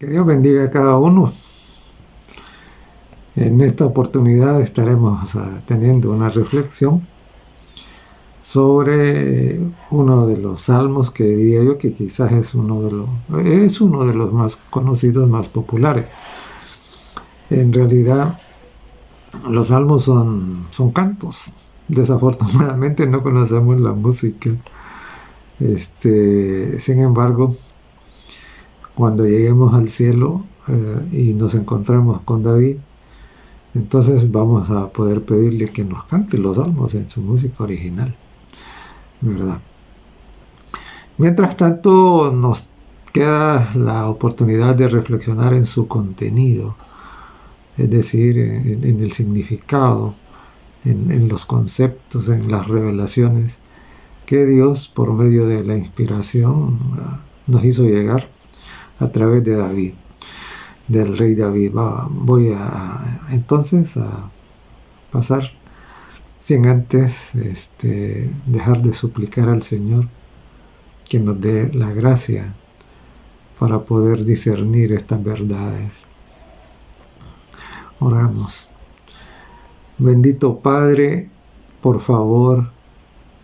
Que Dios bendiga a cada uno. En esta oportunidad estaremos teniendo una reflexión sobre uno de los salmos que diría yo que quizás es uno de los más conocidos, más populares. En realidad, los salmos son cantos. Desafortunadamente no conocemos la música. Sin embargo, cuando lleguemos al cielo y nos encontremos con David, entonces vamos a poder pedirle que nos cante los salmos en su música original, ¿verdad? Mientras tanto, nos queda la oportunidad de reflexionar en su contenido, es decir, en el significado, en los conceptos, en las revelaciones que Dios, por medio de la inspiración, nos hizo llegar a través de David, del rey David. Voy entonces a pasar sin antes dejar de suplicar al Señor que nos dé la gracia para poder discernir estas verdades. Oramos. Bendito Padre, por favor,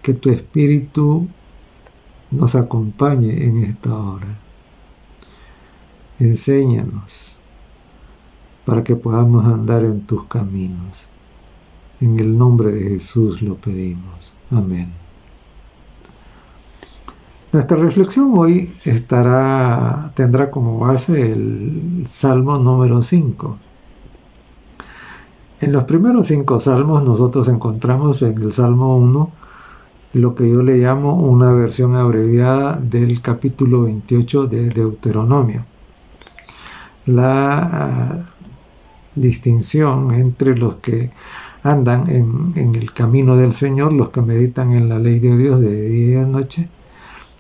que tu Espíritu nos acompañe en esta hora. Enséñanos para que podamos andar en tus caminos. En el nombre de Jesús lo pedimos. Amén. Nuestra reflexión hoy tendrá como base el Salmo número 5. En los primeros 5 salmos nosotros encontramos en el Salmo 1 lo que yo le llamo una versión abreviada del capítulo 28 de Deuteronomio. La distinción entre los que andan en el camino del Señor, los que meditan en la ley de Dios de día y de noche,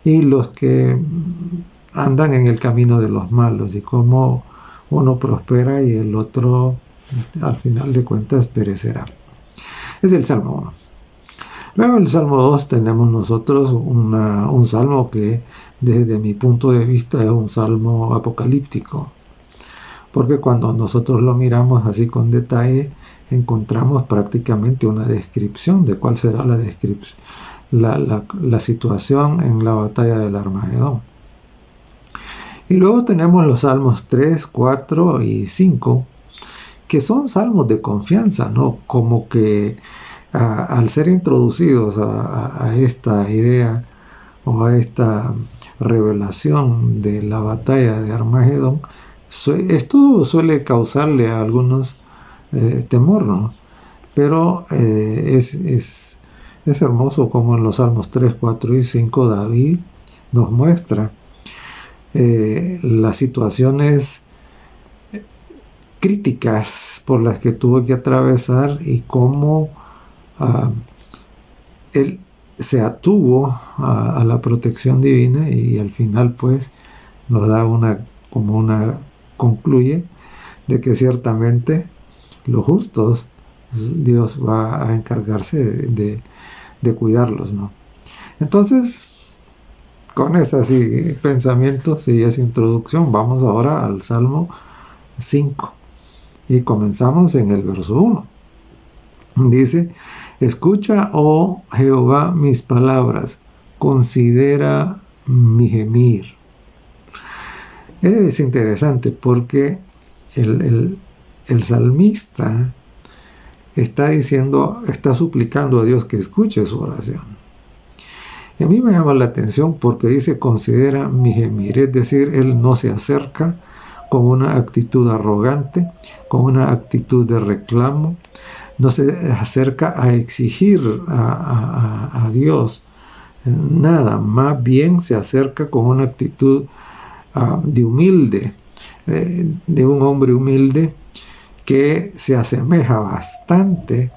y los que andan en el camino de los malos, y cómo uno prospera y el otro al final de cuentas perecerá. Es el Salmo 1. Luego en el Salmo 2 tenemos nosotros un salmo que desde mi punto de vista es un salmo apocalíptico, porque cuando nosotros lo miramos así con detalle encontramos prácticamente una descripción de cuál será la situación en la batalla del Armagedón. Y luego tenemos los salmos 3, 4 y 5, que son salmos de confianza, ¿no? Como que al ser introducidos a esta idea o a esta revelación de la batalla de Armagedón, esto suele causarle a algunos temor, ¿no? Pero es hermoso como en los salmos 3, 4 y 5 David nos muestra las situaciones críticas por las que tuvo que atravesar y cómo él se atuvo a la protección divina, y al final pues nos da concluye de que ciertamente los justos Dios va a encargarse de cuidarlos, ¿no? Entonces, con esos pensamientos y esa introducción, vamos ahora al Salmo 5 y comenzamos en el verso 1. Dice: escucha, oh Jehová, mis palabras, considera mi gemir. Es interesante porque el salmista está suplicando a Dios que escuche su oración. Y a mí me llama la atención porque dice considera mi gemir, es decir, él no se acerca con una actitud arrogante, con una actitud de reclamo, no se acerca a exigir a Dios nada, más bien se acerca con una actitud de humilde, de un hombre humilde que se asemeja bastante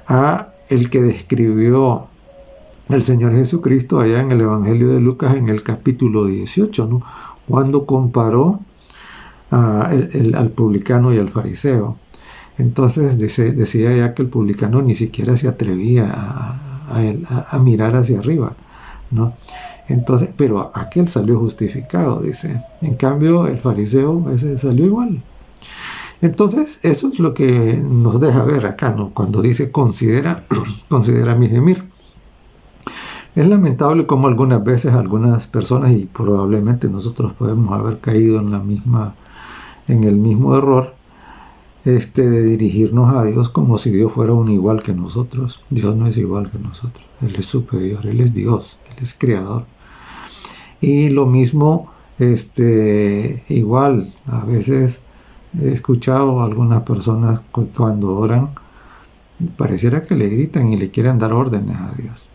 a el que describió el Señor Jesucristo allá en el Evangelio de Lucas en el capítulo 18, ¿no? Cuando comparó al publicano y al fariseo. Entonces decía ya que el publicano ni siquiera se atrevía a mirar hacia arriba, ¿no? Entonces, pero aquel salió justificado, dice. En cambio, el fariseo ese salió igual. Entonces, eso es lo que nos deja ver acá, ¿no? Cuando dice considera, considera mi gemir. Es lamentable como algunas veces algunas personas, y probablemente nosotros podemos haber caído en el mismo error, de dirigirnos a Dios como si Dios fuera un igual que nosotros. Dios no es igual que nosotros. Él es superior, Él es Dios, Él es creador. Y lo mismo, igual, a veces he escuchado a algunas personas cuando oran, pareciera que le gritan y le quieren dar órdenes a Dios.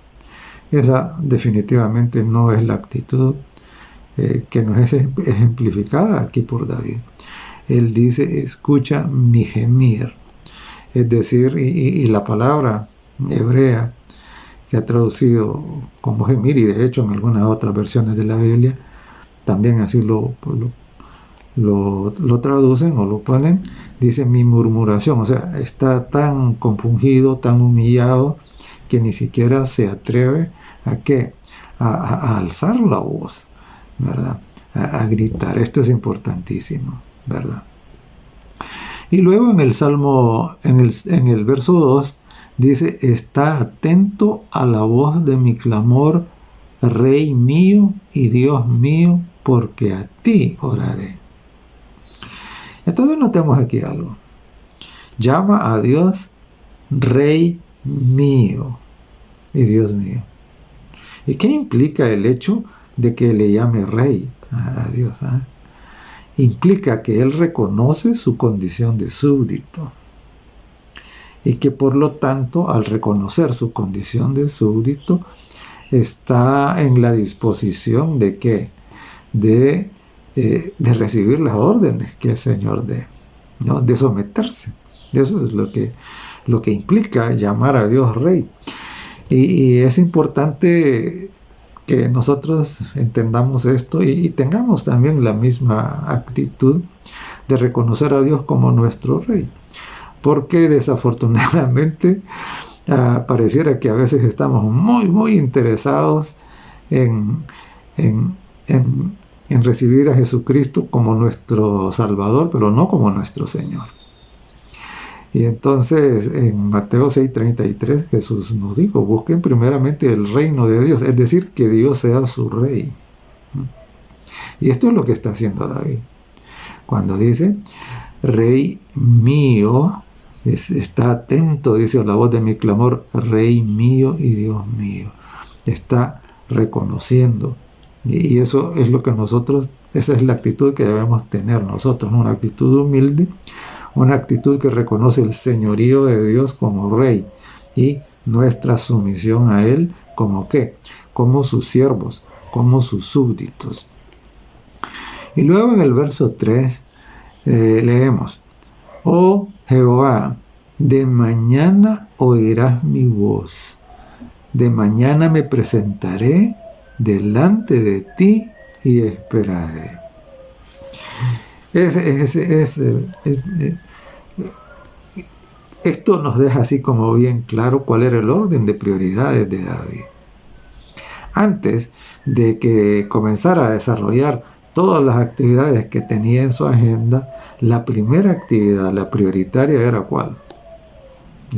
Esa definitivamente no es la actitud que nos es ejemplificada aquí por David. Él dice, escucha mi gemir. Es decir, y la palabra hebrea que ha traducido como gemir, y de hecho en algunas otras versiones de la Biblia también así lo traducen o lo ponen, dice mi murmuración, o sea, está tan compungido, tan humillado, que ni siquiera se atreve a ¿qué? A alzar la voz, ¿verdad? A gritar. Esto es importantísimo, ¿verdad? Y luego en el Salmo, en el verso 2, dice, está atento a la voz de mi clamor, Rey mío y Dios mío, porque a ti oraré. Entonces notemos aquí algo. Llama a Dios Rey mío y Dios mío. ¿Y qué implica el hecho de que le llame Rey a Dios? Implica que Él reconoce su condición de súbdito y que por lo tanto, al reconocer su condición de súbdito, está en la disposición de ¿qué? De recibir las órdenes que el Señor dé, ¿no? De someterse. Eso es lo que implica llamar a Dios Rey. Y es importante que nosotros entendamos esto y tengamos también la misma actitud de reconocer a Dios como nuestro Rey. Porque desafortunadamente pareciera que a veces estamos muy, muy interesados en recibir a Jesucristo como nuestro Salvador, pero no como nuestro Señor. Y entonces en Mateo 6:33 Jesús nos dijo, busquen primeramente el reino de Dios, es decir, que Dios sea su Rey. Y esto es lo que está haciendo David. Cuando dice, Rey mío, está atento, dice, a la voz de mi clamor, Rey mío y Dios mío. Está reconociendo. Y eso es lo que nosotros, esa es la actitud que debemos tener nosotros, ¿no? Una actitud humilde, una actitud que reconoce el señorío de Dios como Rey y nuestra sumisión a Él como ¿qué? Como sus siervos, como sus súbditos. Y luego en el verso 3 leemos, oh Jehová, de mañana oirás mi voz, de mañana me presentaré delante de ti y esperaré. Esto nos deja así como bien claro cuál era el orden de prioridades de David. Antes de que comenzara a desarrollar todas las actividades que tenía en su agenda, la primera actividad, la prioritaria, ¿era cuál?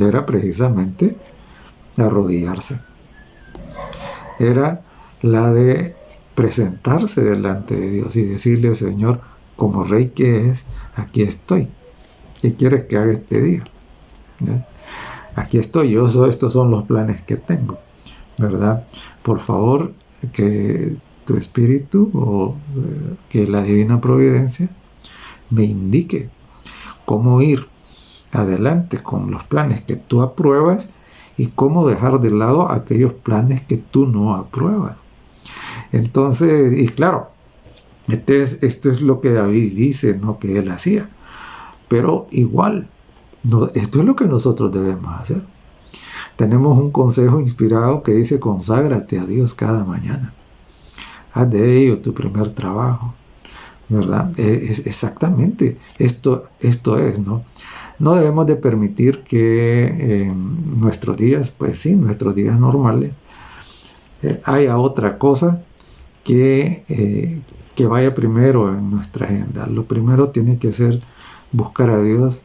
Era precisamente arrodillarse. Era la de presentarse delante de Dios y decirle, Señor, como Rey que es, aquí estoy. ¿Qué quieres que haga este día? ¿Ya? Aquí estoy, estos son los planes que tengo, ¿verdad? Por favor, que tu espíritu o que la divina providencia me indique cómo ir adelante con los planes que tú apruebas y cómo dejar de lado aquellos planes que tú no apruebas. Entonces, y claro, esto es lo que David dice, ¿no? Que él hacía. Pero igual, esto es lo que nosotros debemos hacer. Tenemos un consejo inspirado que dice, conságrate a Dios cada mañana. Haz de ello tu primer trabajo, ¿verdad? Exactamente, esto es, ¿no? No debemos de permitir que nuestros días, pues sí, nuestros días normales, haya otra cosa que vaya primero en nuestra agenda. Lo primero tiene que ser buscar a Dios,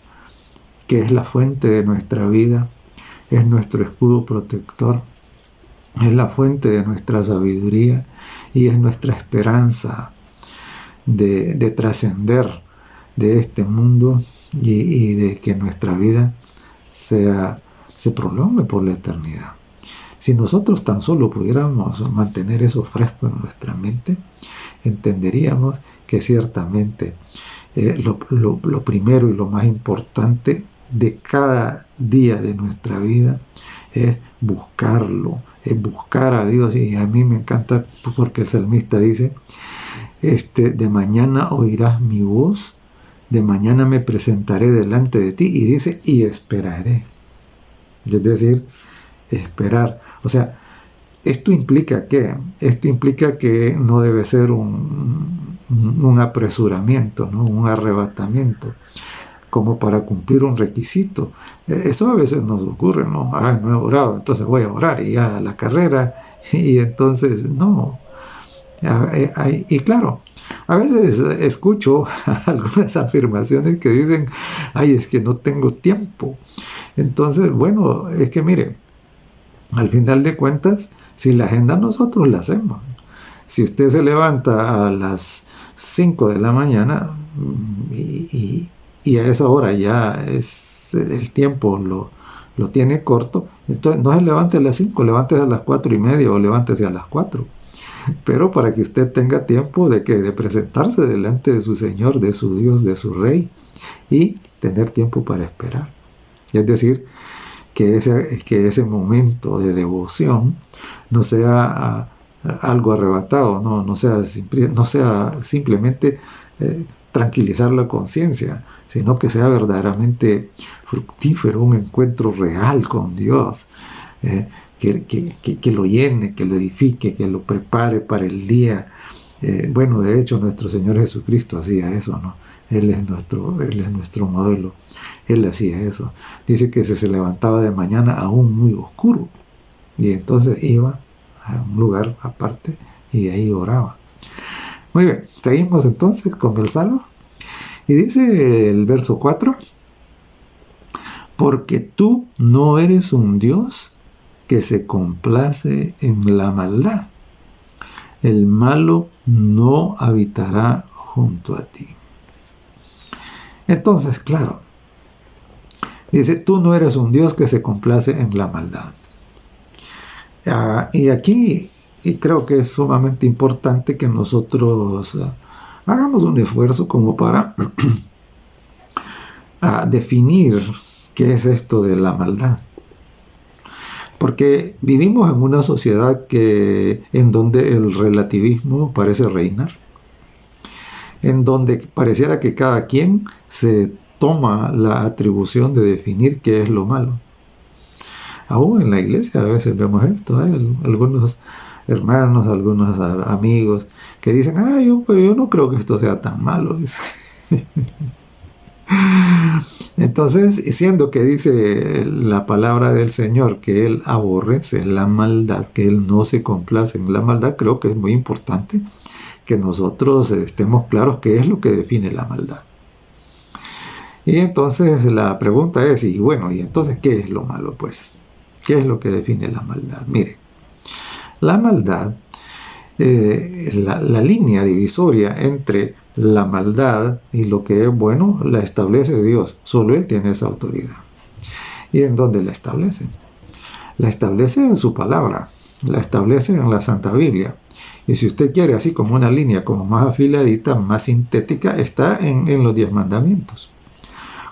que es la fuente de nuestra vida, es nuestro escudo protector, es la fuente de nuestra sabiduría y es nuestra esperanza de trascender de este mundo y de que nuestra vida se prolongue por la eternidad. Si nosotros tan solo pudiéramos mantener eso fresco en nuestra mente, entenderíamos que ciertamente lo primero y lo más importante de cada día de nuestra vida es buscarlo, es buscar a Dios. Y a mí me encanta porque el salmista dice, de mañana oirás mi voz, de mañana me presentaré delante de ti, y dice, y esperaré. Es decir, esperar. O sea, ¿esto implica qué? Esto implica que no debe ser un apresuramiento, ¿no? Un arrebatamiento, como para cumplir un requisito. Eso a veces nos ocurre, ¿no? No he orado, entonces voy a orar y ya la carrera, y entonces no. Y claro, a veces escucho algunas afirmaciones que dicen, es que no tengo tiempo. Entonces, bueno, es que mire, al final de cuentas, si la agenda nosotros la hacemos. Si usted se levanta a las 5 de la mañana y a esa hora ya es el tiempo lo tiene corto, entonces no se levante a las 5, levántese a las 4:30 o levántese a las 4. Pero para que usted tenga tiempo de presentarse delante de su Señor, de su Dios, de su Rey, y tener tiempo para esperar. Es decir, que ese momento de devoción no sea algo arrebatado, no sea simplemente tranquilizar la conciencia, sino que sea verdaderamente fructífero, un encuentro real con Dios, que lo llene, que lo edifique, que lo prepare para el día. Bueno, de hecho, nuestro Señor Jesucristo hacía eso, ¿no? Él es nuestro modelo. Él hacía eso. Dice que se levantaba de mañana aún muy oscuro. Y entonces iba a un lugar aparte y ahí oraba. Muy bien, seguimos entonces con el Salmo. Y dice el verso 4, porque tú no eres un Dios que se complace en la maldad. El malo no habitará junto a ti. Entonces, claro, dice, tú no eres un Dios que se complace en la maldad. Y aquí creo que es sumamente importante que nosotros hagamos un esfuerzo como para definir qué es esto de la maldad. Porque vivimos en una sociedad en donde el relativismo parece reinar, en donde pareciera que cada quien se toma la atribución de definir qué es lo malo. Aún en la iglesia a veces vemos esto, algunos hermanos, algunos amigos que dicen, pero yo no creo que esto sea tan malo. Entonces, siendo que dice la palabra del Señor que Él aborrece la maldad, que Él no se complace en la maldad, creo que es muy importante que nosotros estemos claros qué es lo que define la maldad. Y entonces la pregunta es, y entonces ¿qué es lo malo? Pues, ¿qué es lo que define la maldad? Mire, la maldad, la línea divisoria entre la maldad y lo que es bueno, la establece Dios. Solo Él tiene esa autoridad. ¿Y en dónde la establece? La establece en su palabra, la establece en la Santa Biblia. Y si usted quiere, así como una línea como más afiladita, más sintética, está en los 10 mandamientos.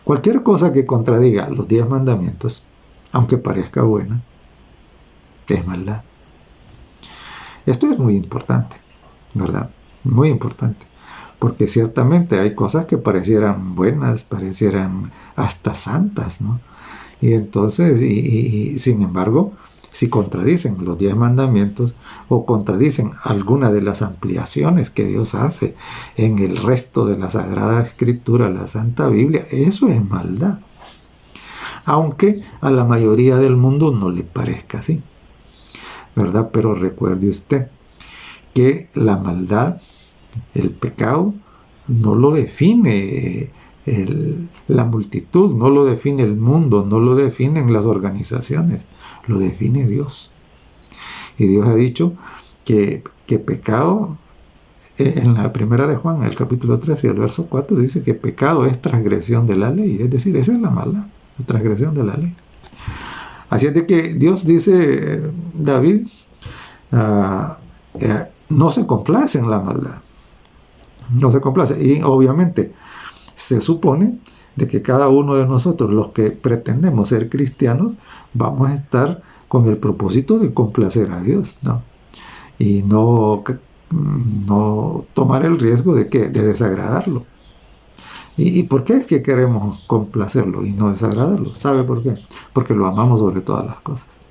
Cualquier cosa que contradiga los 10 mandamientos, aunque parezca buena, es maldad. Esto es muy importante, ¿verdad? Muy importante. Porque ciertamente hay cosas que parecieran buenas, parecieran hasta santas, ¿no? Y entonces, y sin embargo, si contradicen los 10 mandamientos o contradicen alguna de las ampliaciones que Dios hace en el resto de la Sagrada Escritura, la Santa Biblia, eso es maldad. Aunque a la mayoría del mundo no le parezca así, ¿verdad? Pero recuerde usted que la maldad, el pecado, no lo define la multitud, no lo define el mundo, no lo definen las organizaciones, lo define Dios. Y Dios ha dicho que pecado, en la primera de Juan, el capítulo 13 y el verso 4, dice que pecado es transgresión de la ley, es decir, esa es la maldad, la transgresión de la ley. Así es de que Dios dice, David, no se complace en la maldad, no se complace. Y obviamente se supone de que cada uno de nosotros, los que pretendemos ser cristianos, vamos a estar con el propósito de complacer a Dios, ¿no? Y no tomar el riesgo de desagradarlo. ¿Y por qué es que queremos complacerlo y no desagradarlo? ¿Sabe por qué? Porque lo amamos sobre todas las cosas.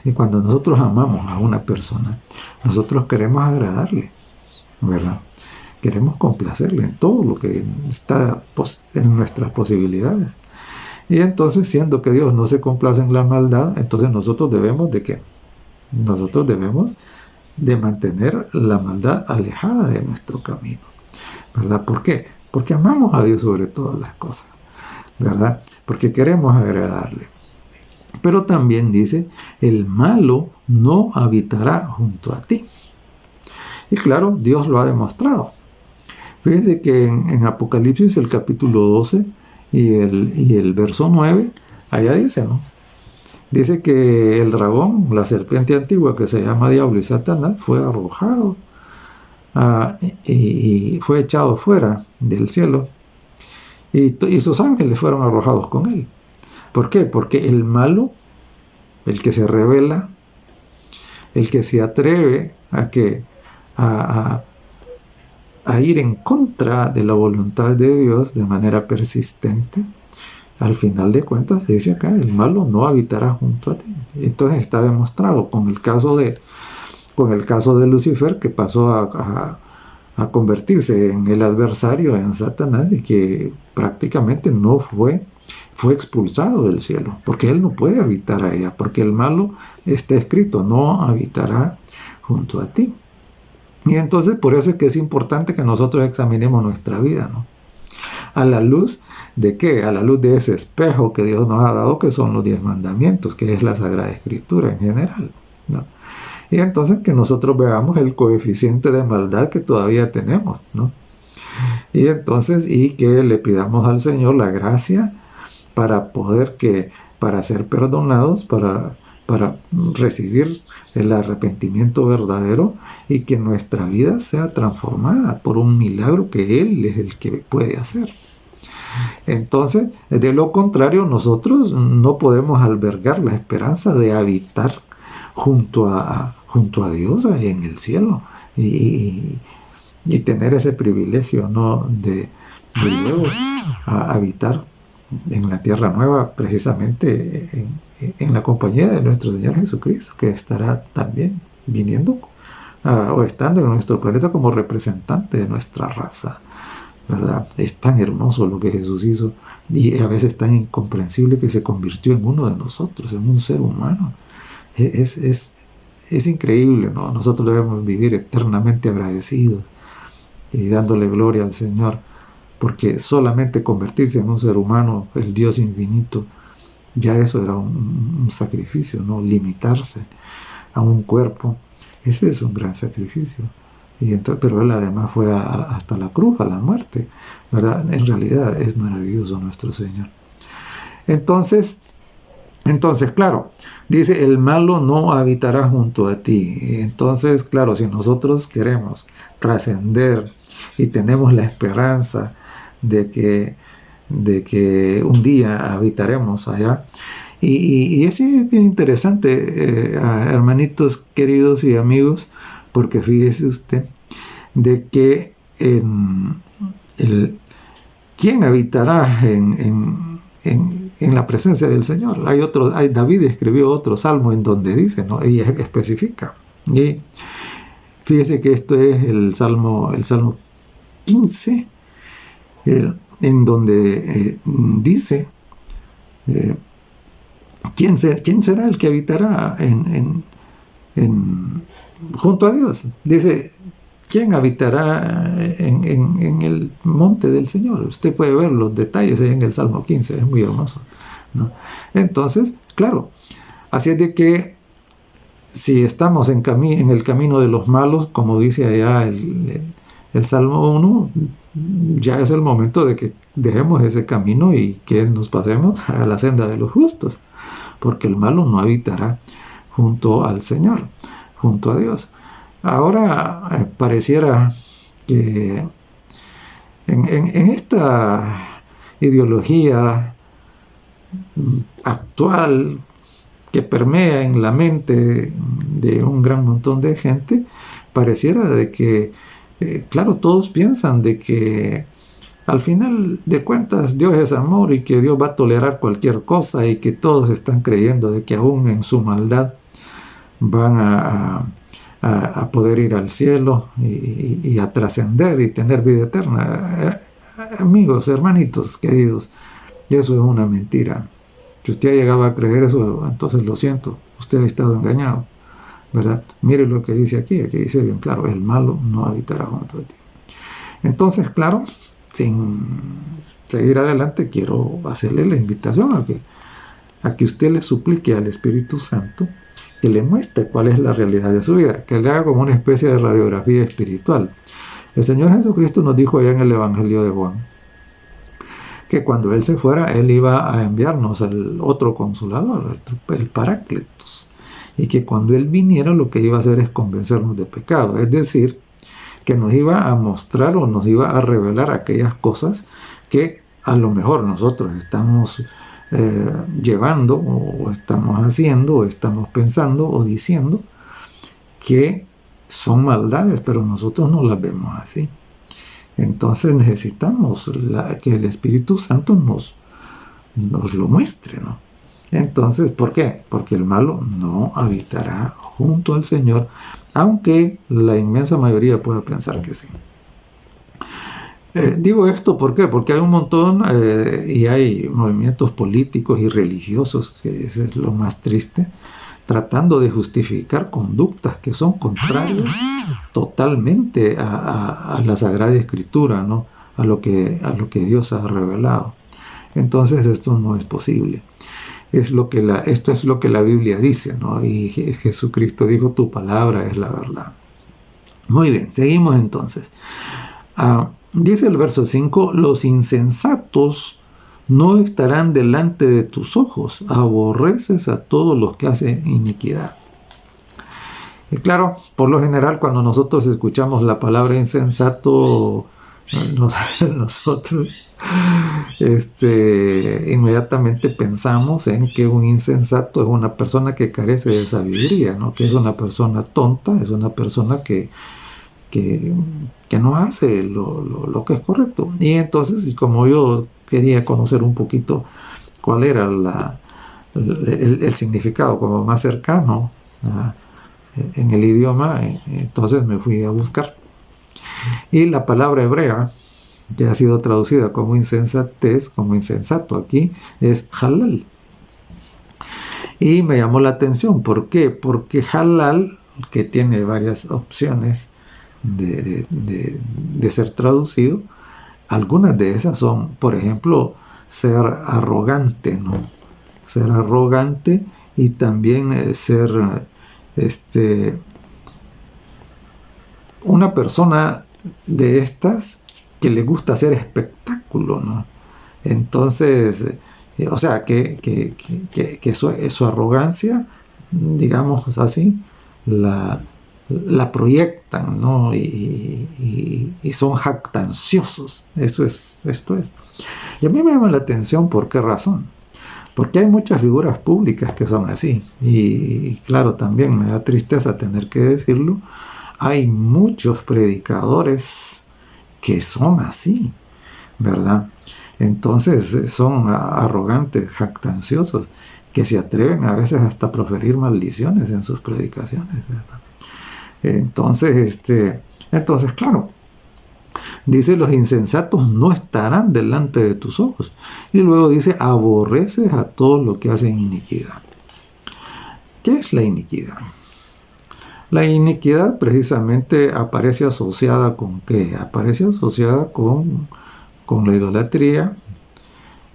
Y cuando nosotros amamos a una persona, nosotros queremos agradarle, ¿verdad? Queremos complacerle en todo lo que está en nuestras posibilidades. Y entonces, siendo que Dios no se complace en la maldad, entonces nosotros debemos de ¿qué? Nosotros debemos de mantener la maldad alejada de nuestro camino, ¿verdad? ¿Por qué? Porque amamos a Dios sobre todas las cosas, ¿verdad? Porque queremos agradarle. Pero también dice, el malo no habitará junto a ti. Y claro, Dios lo ha demostrado. Fíjense que en Apocalipsis, el capítulo 12 y el verso 9, allá dice, ¿no? Dice que el dragón, la serpiente antigua que se llama Diablo y Satanás, fue arrojado y fue echado fuera del cielo. Y sus ángeles fueron arrojados con él. ¿Por qué? Porque el malo, el que se rebela, el que se atreve a ir en contra de la voluntad de Dios de manera persistente, al final de cuentas dice acá, el malo no habitará junto a ti. Entonces está demostrado con el caso de Lucifer, que pasó a convertirse en el adversario, en Satanás, y que prácticamente no fue expulsado del cielo, porque él no puede habitar a ella, porque el malo está escrito, no habitará junto a ti. Y entonces por eso es que es importante que nosotros examinemos nuestra vida, ¿no? A la luz de ¿qué? A la luz de ese espejo que Dios nos ha dado, que son los 10 mandamientos, que es la Sagrada Escritura en general, ¿no? Y entonces que nosotros veamos el coeficiente de maldad que todavía tenemos, ¿no? Y entonces, y que le pidamos al Señor la gracia para para ser perdonados, para recibir el arrepentimiento verdadero y que nuestra vida sea transformada por un milagro que Él es el que puede hacer. Entonces, de lo contrario, nosotros no podemos albergar la esperanza de habitar junto a Dios ahí en el cielo y tener ese privilegio, ¿no? de luego habitar en la tierra nueva, precisamente en la compañía de nuestro Señor Jesucristo, que estará también viniendo o estando en nuestro planeta como representante de nuestra raza, ¿verdad? Es tan hermoso lo que Jesús hizo y a veces tan incomprensible que se convirtió en uno de nosotros, en un ser humano. Es increíble, ¿no? Nosotros debemos vivir eternamente agradecidos y dándole gloria al Señor, porque solamente convertirse en un ser humano, el Dios infinito, ya eso era un sacrificio, ¿no? Limitarse a un cuerpo, ese es un gran sacrificio. Y entonces, pero Él además fue hasta la cruz, a la muerte, ¿verdad? En realidad es maravilloso nuestro Señor. Entonces, claro, dice, el malo no habitará junto a ti. Entonces, claro, si nosotros queremos trascender y tenemos la esperanza de que un día habitaremos allá. Y es bien interesante, hermanitos queridos y amigos, porque fíjese usted de que ¿quién habitará en la presencia del Señor? David escribió otro salmo en donde dice, ¿no? Y especifica. Y fíjese que esto es el Salmo 15, en donde dice, ¿quién será el que habitará en junto a Dios. Dice, ¿quién habitará en el monte del Señor? Usted puede ver los detalles en el Salmo 15, es muy hermoso, ¿no? Entonces, claro, así es de que si estamos en el camino de los malos, como dice allá el Salmo 1, ya es el momento de que dejemos ese camino y que nos pasemos a la senda de los justos, porque el malo no habitará junto al Señor, junto a Dios. Ahora pareciera que en esta ideología actual que permea en la mente de un gran montón de gente, pareciera de que, claro, todos piensan de que al final de cuentas Dios es amor y que Dios va a tolerar cualquier cosa y que todos están creyendo de que aún en su maldad van a poder ir al cielo y a trascender y tener vida eterna. Amigos, hermanitos queridos, eso es una mentira. Si usted ha llegado a creer eso, entonces lo siento, usted ha estado engañado, ¿verdad? Mire lo que dice aquí dice bien claro, el malo no habitará junto a ti. Entonces, claro, sin seguir adelante, quiero hacerle la invitación a que usted le suplique al Espíritu Santo que le muestre cuál es la realidad de su vida, que le haga como una especie de radiografía espiritual. El Señor Jesucristo nos dijo allá en el Evangelio de Juan que cuando Él se fuera, Él iba a enviarnos al otro Consolador, el Paráclitos, y que cuando Él viniera lo que iba a hacer es convencernos de pecado, es decir, que nos iba a mostrar o nos iba a revelar aquellas cosas que a lo mejor nosotros estamos llevando o estamos haciendo o estamos pensando o diciendo que son maldades, pero nosotros no las vemos así. Entonces necesitamos que el Espíritu Santo nos lo muestre, ¿no? Entonces, ¿por qué? Porque el malo no habitará junto al Señor, aunque la inmensa mayoría pueda pensar que sí. Digo esto, ¿por qué? Porque hay un montón y hay movimientos políticos y religiosos, que eso es lo más triste, tratando de justificar conductas que son contrarias totalmente a la Sagrada Escritura, ¿no? a lo que Dios ha revelado. Entonces esto no es posible. Esto es lo que la Biblia dice, ¿no? Y Jesucristo dijo, tu palabra es la verdad. Muy bien, seguimos entonces. Dice el verso 5, los insensatos no estarán delante de tus ojos, aborreces a todos los que hacen iniquidad. Y claro, por lo general cuando nosotros escuchamos la palabra insensato, nosotros inmediatamente pensamos en que un insensato es una persona que carece de sabiduría, ¿no? Que es una persona tonta, es una persona que no hace lo que es correcto. Y entonces, como yo quería conocer un poquito cuál era el significado como más cercano en el idioma, entonces me fui a buscar. Y la palabra hebrea, que ha sido traducida como insensatez, como insensato aquí, es halal. Y me llamó la atención. ¿Por qué? Porque halal, que tiene varias opciones de ser traducido, algunas de esas son, por ejemplo, ser arrogante, ¿no? Ser arrogante y también ser una persona de estas que le gusta hacer espectáculo, ¿no? Entonces, o sea, que su arrogancia, digamos así, la proyectan, ¿no? Y son jactanciosos. Esto es. Y a mí me llama la atención, ¿por qué razón? Porque hay muchas figuras públicas que son así. Y claro, también me da tristeza tener que decirlo, hay muchos predicadores que son así, ¿verdad? Entonces son arrogantes, jactanciosos, que se atreven a veces hasta a proferir maldiciones en sus predicaciones, ¿verdad? Entonces, claro, dice, los insensatos no estarán delante de tus ojos. Y luego dice, aborreces a todos los que hacen iniquidad. ¿Qué es la iniquidad? La iniquidad precisamente aparece asociada con ¿qué? Aparece asociada con la idolatría,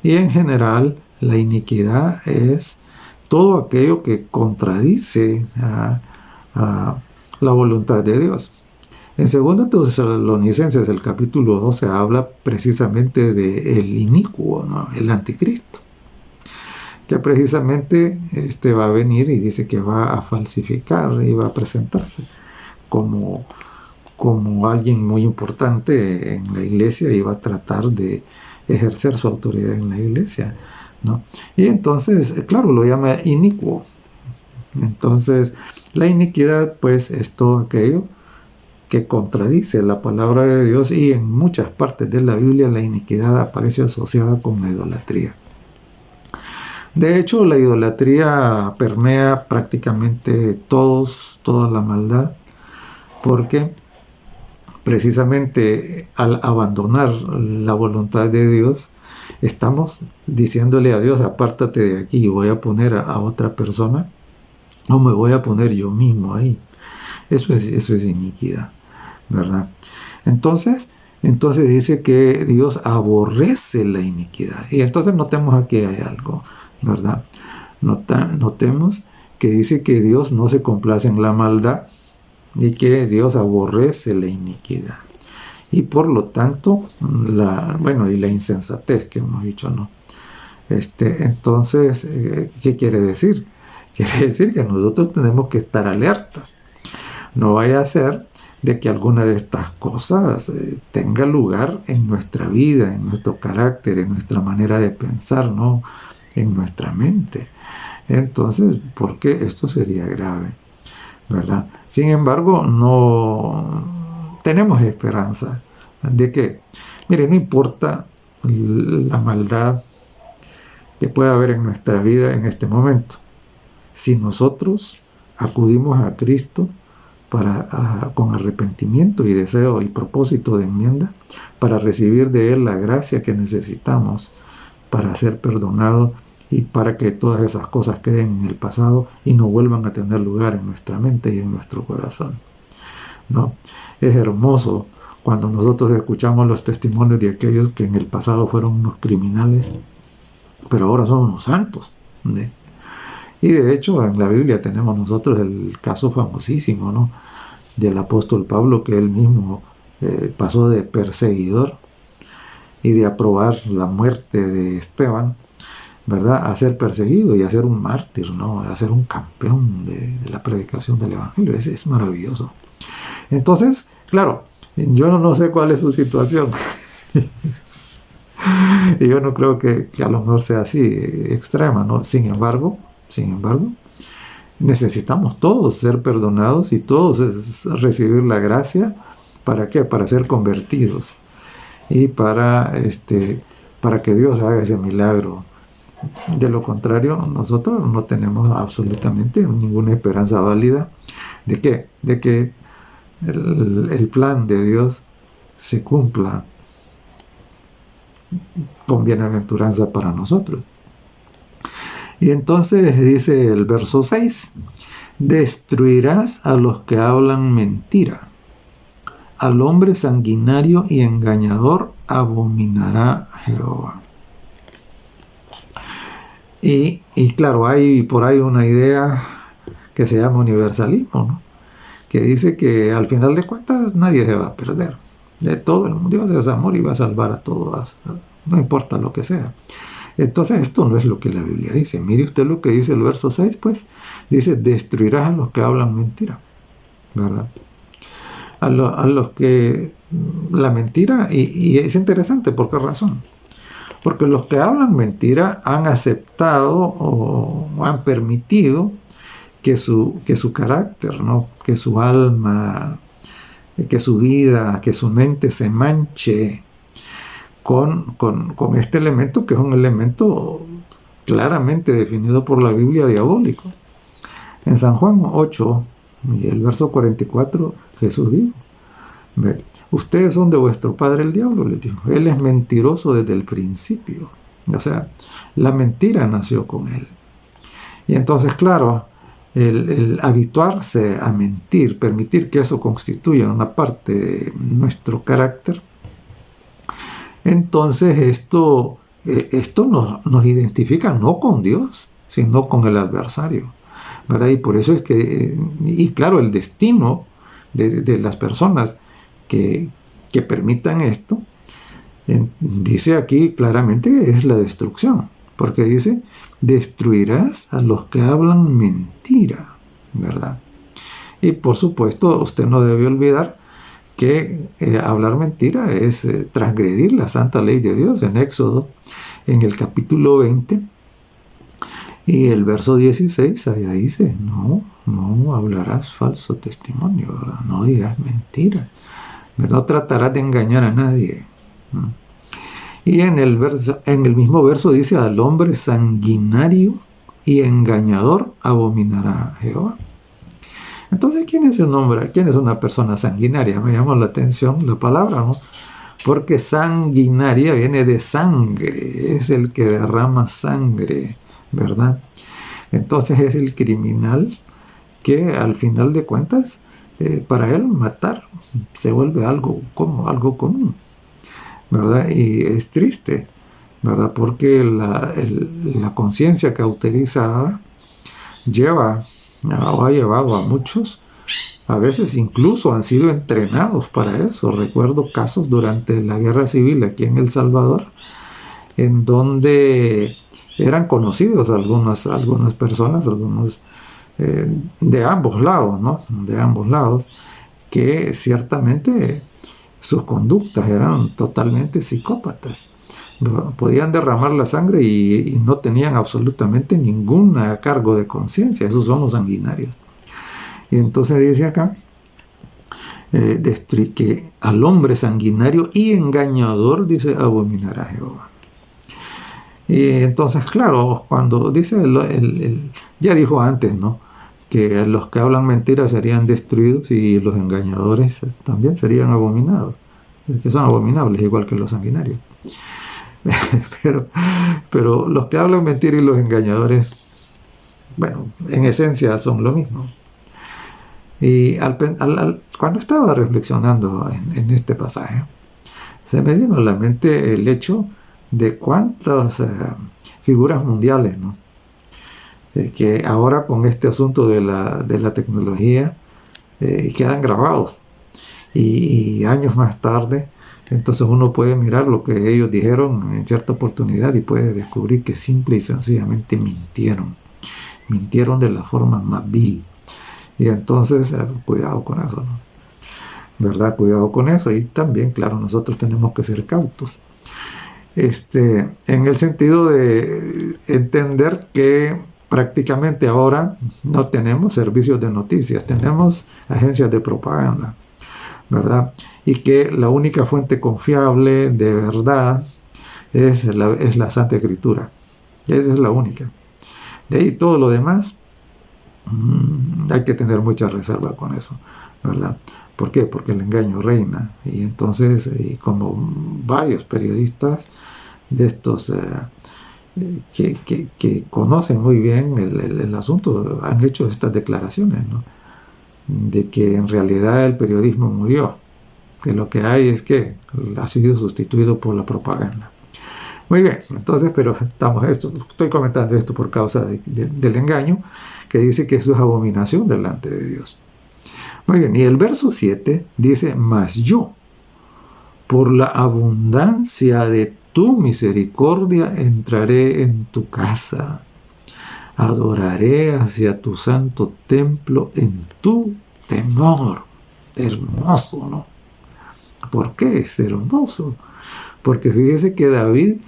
y en general la iniquidad es todo aquello que contradice a la voluntad de Dios. En 2 Tesalonicenses, el capítulo 12, habla precisamente del inicuo, ¿no? El anticristo, que precisamente va a venir y dice que va a falsificar y va a presentarse como alguien muy importante en la iglesia y va a tratar de ejercer su autoridad en la iglesia, ¿no? Y entonces, claro, lo llama inicuo. Entonces, la iniquidad, pues, es todo aquello que contradice la palabra de Dios, y en muchas partes de la Biblia la iniquidad aparece asociada con la idolatría. De hecho, la idolatría permea prácticamente toda la maldad, porque precisamente al abandonar la voluntad de Dios, estamos diciéndole a Dios: apártate de aquí, voy a poner a otra persona, o me voy a poner yo mismo ahí. Eso es iniquidad, ¿verdad? Entonces dice que Dios aborrece la iniquidad. Y entonces notemos aquí hay algo, ¿verdad? Notemos que dice que Dios no se complace en la maldad y que Dios aborrece la iniquidad. Y por lo tanto, y la insensatez que hemos dicho, ¿no? Entonces, ¿qué quiere decir? Quiere decir que nosotros tenemos que estar alertas. No vaya a ser de que alguna de estas cosas tenga lugar en nuestra vida, en nuestro carácter, en nuestra manera de pensar, ¿no? En nuestra mente. Entonces, porque esto sería grave, ¿verdad? Sin embargo, no tenemos esperanza de que, mire, no importa la maldad que pueda haber en nuestra vida en este momento, si nosotros acudimos a Cristo con arrepentimiento y deseo y propósito de enmienda, para recibir de Él la gracia que necesitamos para ser perdonados y para que todas esas cosas queden en el pasado y no vuelvan a tener lugar en nuestra mente y en nuestro corazón, ¿no? Es hermoso cuando nosotros escuchamos los testimonios de aquellos que en el pasado fueron unos criminales, pero ahora son unos santos, ¿no? Y de hecho en la Biblia tenemos nosotros el caso famosísimo, ¿no? Del apóstol Pablo, que él mismo pasó de perseguidor y de aprobar la muerte de Esteban, ¿verdad?, a ser perseguido y a ser un mártir, ¿no?, a ser un campeón de la predicación del evangelio. Es maravilloso. Entonces, claro, yo no sé cuál es su situación. Y yo no creo que a lo mejor sea así extrema, ¿no? Sin embargo, necesitamos todos ser perdonados y todos recibir la gracia. ¿Para qué? Para ser convertidos y para que Dios haga ese milagro. De lo contrario, nosotros no tenemos absolutamente ninguna esperanza válida de que el plan de Dios se cumpla con bienaventuranza para nosotros. Y entonces dice el verso 6: destruirás a los que hablan mentira, al hombre sanguinario y engañador abominará Jehová. Y claro, hay por ahí una idea que se llama universalismo, ¿no?, que dice que al final de cuentas nadie se va a perder. De todo el mundo, Dios es amor y va a salvar a todos, no importa lo que sea. Entonces esto no es lo que la Biblia dice. Mire usted lo que dice el verso 6, pues dice: destruirás a los que hablan mentira, ¿verdad? A los que la mentira, y es interesante. ¿Por qué razón? Porque los que hablan mentira han aceptado o han permitido que su carácter, ¿no?, que su alma, que su vida, que su mente se manche con este elemento, que es un elemento claramente definido por la Biblia diabólico. En San Juan 8, y el verso 44, Jesús dijo: ustedes son de vuestro padre el diablo, les dijo. Él es mentiroso desde el principio. O sea, la mentira nació con él. Y entonces, claro, el habituarse a mentir, permitir que eso constituya una parte de nuestro carácter, entonces esto nos identifica no con Dios, sino con el adversario, ¿verdad? Y por eso es que, y claro, el destino de las personas que permitan esto, dice aquí claramente, es la destrucción, porque dice, destruirás a los que hablan mentira, ¿verdad? Y por supuesto, usted no debe olvidar que hablar mentira es transgredir la santa ley de Dios. En Éxodo, en el capítulo 20 y el verso 16, allá dice, no hablarás falso testimonio, ¿verdad? No dirás mentiras, no tratarás de engañar a nadie. Y en el mismo verso dice, al hombre sanguinario y engañador abominará a Jehová. Entonces, ¿quién es el nombre? ¿Quién es una persona sanguinaria? Me llamó la atención la palabra, ¿no? Porque sanguinaria viene de sangre, es el que derrama sangre, ¿verdad? Entonces es el criminal que al final de cuentas, para él matar se vuelve algo común, ¿verdad? Y es triste, ¿verdad? Porque la conciencia cauterizada ha llevado a muchos, a veces incluso han sido entrenados para eso. Recuerdo casos durante la guerra civil aquí en El Salvador, en donde eran conocidos algunas personas, de ambos lados, ¿no? De ambos lados, que ciertamente sus conductas eran totalmente psicópatas. Podían derramar la sangre y no tenían absolutamente ningún cargo de conciencia. Esos son los sanguinarios. Y entonces dice acá, que al hombre sanguinario y engañador, dice, abominará Jehová. Y entonces, claro, cuando dice, ya dijo antes, ¿no?, que los que hablan mentiras serían destruidos y los engañadores también serían abominados, que son abominables igual que los sanguinarios. pero los que hablan mentira y los engañadores, bueno, en esencia son lo mismo. Y cuando estaba reflexionando en este pasaje, se me vino a la mente el hecho de cuántas figuras mundiales, ¿no?, que ahora con este asunto de la tecnología quedan grabados, y años más tarde entonces uno puede mirar lo que ellos dijeron en cierta oportunidad y puede descubrir que simple y sencillamente mintieron de la forma más vil. Y entonces cuidado con eso, ¿no?, ¿verdad? Cuidado con eso. Y también, claro, nosotros tenemos que ser cautos, en el sentido de entender que prácticamente ahora no tenemos servicios de noticias, tenemos agencias de propaganda, ¿verdad? Y que la única fuente confiable de verdad es la Santa Escritura. Esa es la única. De ahí todo lo demás, hay que tener mucha reserva con eso, ¿verdad? ¿Por qué? Porque el engaño reina. Y entonces, como varios periodistas de estos que conocen muy bien el asunto han hecho estas declaraciones, ¿no?, de que en realidad el periodismo murió, que lo que hay es que ha sido sustituido por la propaganda. Muy bien, entonces, pero estoy comentando esto por causa del engaño, que dice que eso es abominación delante de Dios. Muy bien, y el verso 7 dice, mas yo, por la abundancia de tu misericordia, entraré en tu casa, adoraré hacia tu santo templo en tu temor. Hermoso, ¿no? ¿Por qué es hermoso? Porque fíjese que David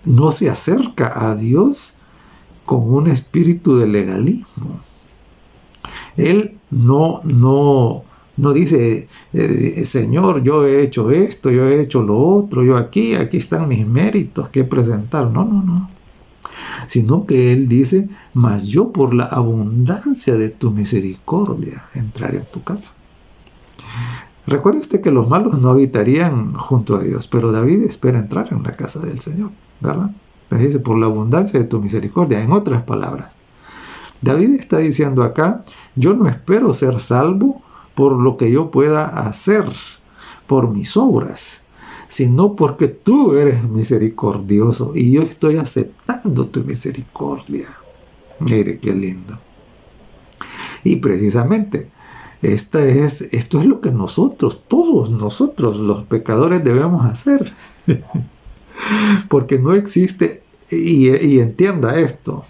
no se acerca a Dios con un espíritu de legalismo. Él no dice, Señor, yo he hecho esto, yo he hecho lo otro, yo aquí están mis méritos que presentar. No. Sino que él dice, mas yo por la abundancia de tu misericordia entraré en tu casa. Recuerde usted que los malos no habitarían junto a Dios, pero David espera entrar en la casa del Señor, ¿verdad? Pero dice, por la abundancia de tu misericordia. En otras palabras, David está diciendo acá, yo no espero ser salvo por lo que yo pueda hacer, por mis obras, sino porque tú eres misericordioso y yo estoy aceptando tu misericordia. Mire qué lindo. Y precisamente, esto es lo que nosotros, todos nosotros los pecadores debemos hacer. Porque no existe, y entienda esto,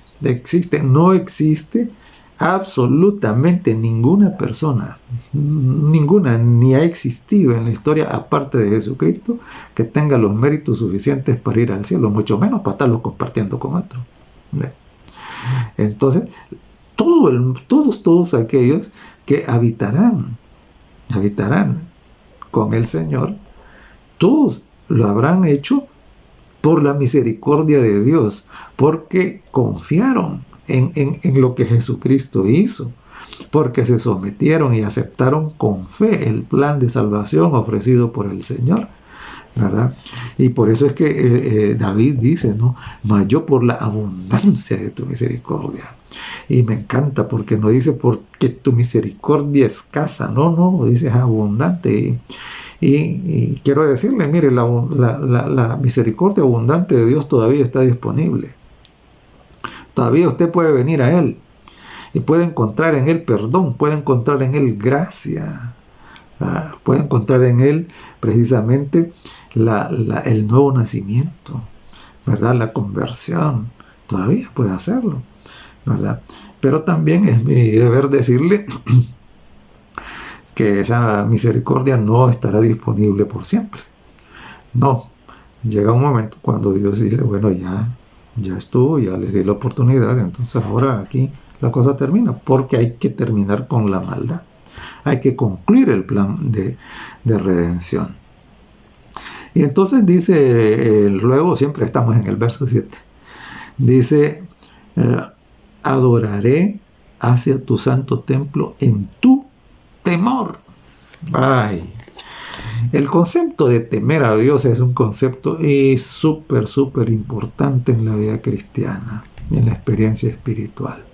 no existe absolutamente ninguna persona, ninguna, ni ha existido en la historia aparte de Jesucristo que tenga los méritos suficientes para ir al cielo, mucho menos para estarlo compartiendo con otros. Entonces, todos aquellos que habitarán con el Señor, todos lo habrán hecho por la misericordia de Dios, porque confiaron en lo que Jesucristo hizo, porque se sometieron y aceptaron con fe el plan de salvación ofrecido por el Señor, ¿verdad? Y por eso es que David dice, ¿no? Mas yo por la abundancia de tu misericordia. Y me encanta porque no dice porque tu misericordia escasa, no, dice abundante. Y quiero decirle, mire, la misericordia abundante de Dios todavía está disponible. Todavía usted puede venir a Él y puede encontrar en Él perdón, puede encontrar en Él gracia, puede encontrar en Él precisamente el nuevo nacimiento, ¿verdad? La conversión. Todavía puede hacerlo, ¿verdad? Pero también es mi deber decirle que esa misericordia no estará disponible por siempre. No, llega un momento cuando Dios dice, bueno, ya estuvo, ya les di la oportunidad, entonces ahora aquí la cosa termina, porque hay que terminar con la maldad. Hay que concluir el plan de redención. Y entonces dice, luego siempre estamos en el verso 7, dice, adoraré hacia tu santo templo en tu temor. Ay, el concepto de temer a Dios es un concepto súper importante en la vida cristiana, en la experiencia espiritual.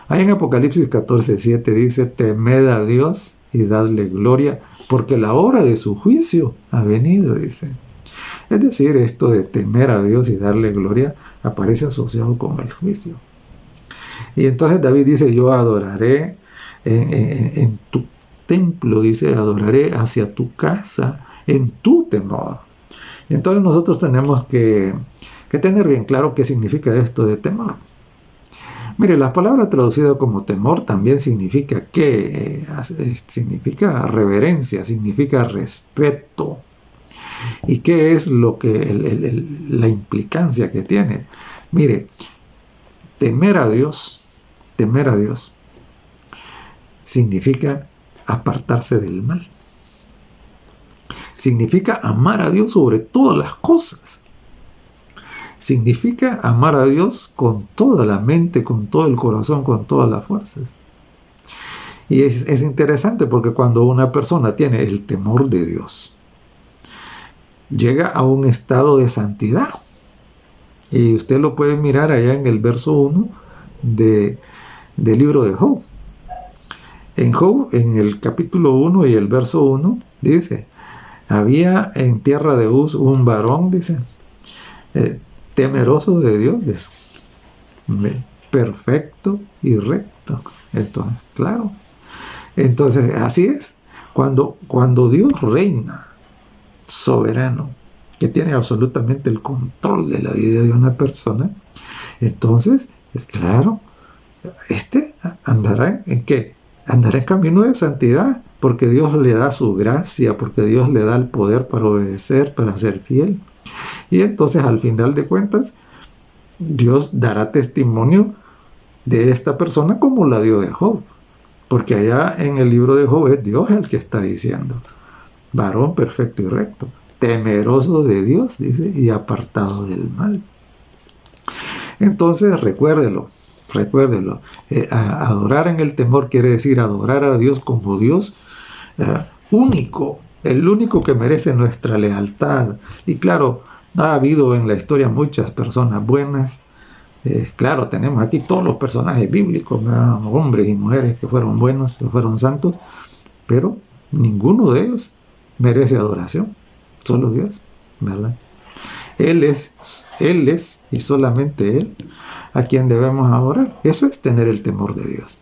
Ahí en Apocalipsis 14:7 dice, temed a Dios y dadle gloria, porque la hora de su juicio ha venido, dice. Es decir, esto de temer a Dios y darle gloria aparece asociado con el juicio. Y entonces David dice, yo adoraré en tu templo, dice, adoraré hacia tu casa en tu temor. Y entonces nosotros tenemos que tener bien claro qué significa esto de temor. Mire, la palabra traducida como temor también significa significa reverencia, significa respeto. ¿Y qué es lo que la implicancia que tiene? Mire, temer a Dios significa apartarse del mal. Significa amar a Dios sobre todas las cosas. Significa amar a Dios con toda la mente, con todo el corazón, con todas las fuerzas. Y es interesante porque cuando una persona tiene el temor de Dios, llega a un estado de santidad. Y usted lo puede mirar allá en el verso 1 del libro de Job. En Job, en el capítulo 1 y el verso 1, dice, había en tierra de Uz un varón, dice, temeroso de Dios, dice, perfecto y recto. Entonces, claro. Entonces, así es. Cuando Dios reina soberano, que tiene absolutamente el control de la vida de una persona, entonces, claro, andará en ¿qué? Andará en camino de santidad, porque Dios le da su gracia, porque Dios le da el poder para obedecer, para ser fiel. Y entonces, al final de cuentas, Dios dará testimonio de esta persona como la dio de Job. Porque allá en el libro de Job es Dios el que está diciendo, varón perfecto y recto, temeroso de Dios, dice, y apartado del mal. Entonces, recuérdelo. Adorar en el temor quiere decir adorar a Dios como Dios único, el único que merece nuestra lealtad. Y claro, ha habido en la historia muchas personas buenas, Claro, tenemos aquí todos los personajes bíblicos, ¿verdad? Hombres y mujeres que fueron buenos, que fueron santos, pero ninguno de ellos merece adoración, solo Dios, ¿verdad? Él es, y solamente Él, a quien debemos adorar. Eso es tener el temor de Dios.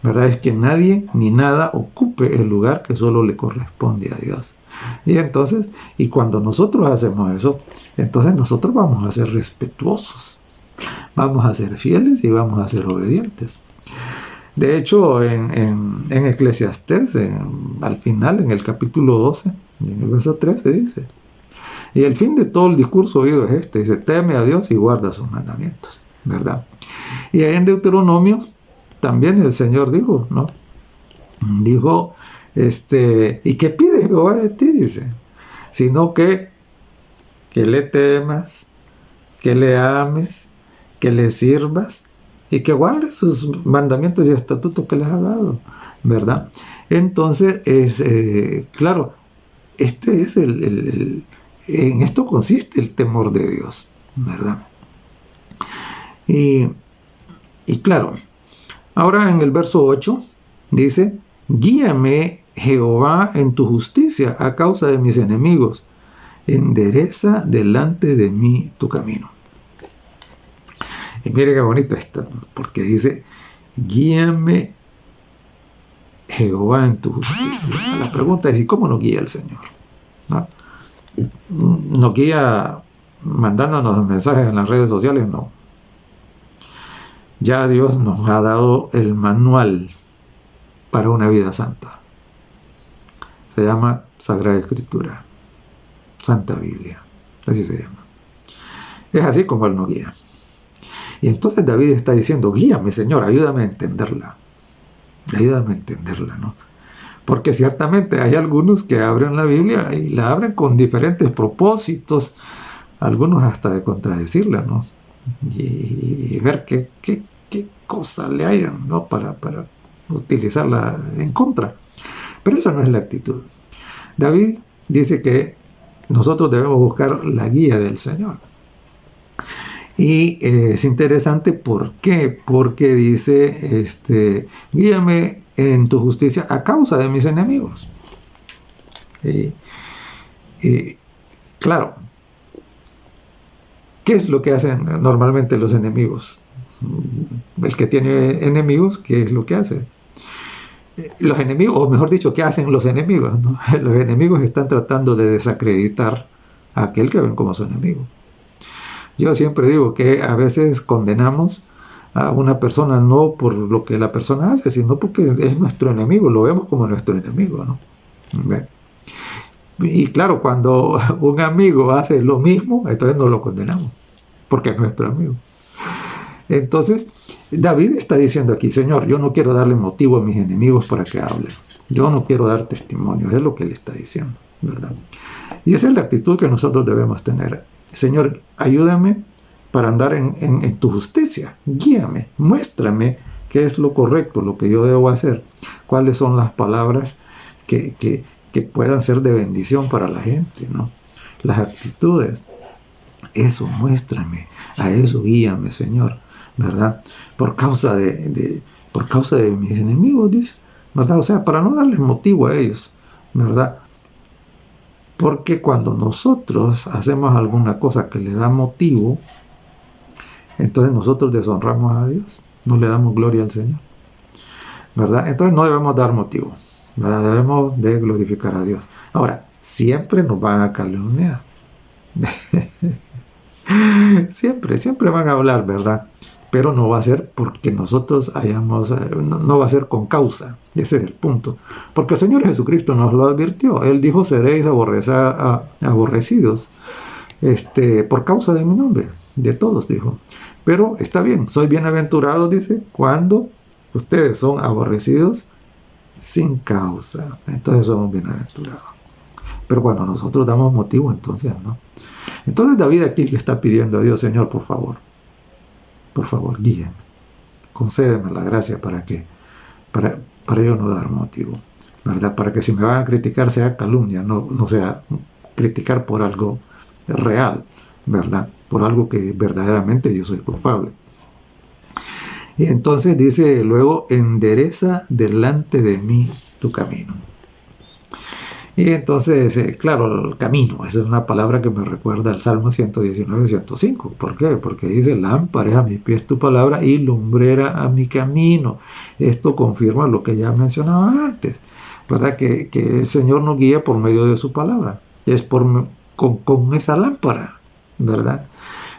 ¿Verdad? Es que nadie ni nada ocupe el lugar que solo le corresponde a Dios. Y entonces, y cuando nosotros hacemos eso, entonces nosotros vamos a ser respetuosos, vamos a ser fieles y vamos a ser obedientes. De hecho, en Eclesiastés, al final, en el capítulo 12, en el verso 13, dice: y el fin de todo el discurso oído es este, dice: teme a Dios y guarda sus mandamientos, ¿verdad? Y ahí en Deuteronomio también el Señor dijo, ¿no? Dijo, ¿y qué pide Jehová de ti? Dice, sino que le temas, que le ames, que le sirvas y que guardes sus mandamientos y estatutos que les ha dado, ¿verdad? Entonces, claro, en esto consiste el temor de Dios, ¿verdad? Y claro, ahora en el verso 8 dice: guíame, Jehová, en tu justicia a causa de mis enemigos. Endereza delante de mí tu camino. Y mire qué bonito está, porque dice: guíame, Jehová, en tu justicia. La pregunta es: ¿y cómo nos guía el Señor? ¿No? ¿Nos guía mandándonos mensajes en las redes sociales? No. Ya Dios nos ha dado el manual para una vida santa. Se llama Sagrada Escritura, Santa Biblia, así se llama. Es así como Él nos guía. Y entonces David está diciendo: guíame, Señor, ayúdame a entenderla. Ayúdame a entenderla, ¿no? Porque ciertamente hay algunos que abren la Biblia y la abren con diferentes propósitos, algunos hasta de contradecirla, ¿no? Y ver qué cosa le hayan, ¿no? Para utilizarla en contra. Pero esa no es la actitud. David dice que nosotros debemos buscar la guía del Señor. Y es interesante, ¿por qué? Porque dice, guíame en tu justicia a causa de mis enemigos. Claro, ¿qué es lo que hacen normalmente los enemigos? El que tiene enemigos, ¿qué es lo que hace? Los enemigos, o mejor dicho, ¿qué hacen los enemigos? ¿No? Los enemigos están tratando de desacreditar a aquel que ven como su enemigo. Yo siempre digo que a veces condenamos a una persona no por lo que la persona hace, sino porque es nuestro enemigo, lo vemos como nuestro enemigo, ¿no? ¿Ve? Y claro, cuando un amigo hace lo mismo, entonces no lo condenamos, porque es nuestro amigo. Entonces, David está diciendo aquí: Señor, yo no quiero darle motivo a mis enemigos para que hablen. Yo no quiero dar testimonio, es lo que él está diciendo, ¿verdad? Y esa es la actitud que nosotros debemos tener. Señor, ayúdame para andar en tu justicia. Guíame, muéstrame qué es lo correcto, lo que yo debo hacer. Cuáles son las palabras que puedan ser de bendición para la gente, ¿no? Las actitudes. Eso, muéstrame. A eso guíame, Señor, ¿verdad? Por causa de mis enemigos, dice, ¿verdad? O sea, para no darles motivo a ellos, ¿verdad? Porque cuando nosotros hacemos alguna cosa que le da motivo, entonces nosotros deshonramos a Dios, no le damos gloria al Señor, ¿verdad? Entonces no debemos dar motivo, ¿verdad? Debemos de glorificar a Dios. Ahora, siempre nos van a calumniar. siempre van a hablar, ¿verdad? Pero no va a ser porque nosotros no va a ser con causa. Ese es el punto. Porque el Señor Jesucristo nos lo advirtió. Él dijo: seréis aborrecidos por causa de mi nombre. De todos, dijo. Pero está bien, soy bienaventurado, dice, cuando ustedes son aborrecidos sin causa. Entonces somos bienaventurados. Pero cuando nosotros damos motivo, entonces no. Entonces David aquí le está pidiendo a Dios: Señor, por favor, guíame, concédeme la gracia para yo no dar motivo, ¿verdad? Para que si me van a criticar sea calumnia, no sea criticar por algo real, ¿verdad? Por algo que verdaderamente yo soy culpable. Y entonces dice luego, endereza delante de mí tu camino. Y entonces, claro, el camino, esa es una palabra que me recuerda al Salmo 119, 105. ¿Por qué? Porque dice, lámpara es a mis pies tu palabra y lumbrera a mi camino. Esto confirma lo que ya mencionaba antes, ¿verdad? Que el Señor nos guía por medio de su palabra. Es con esa lámpara, ¿verdad?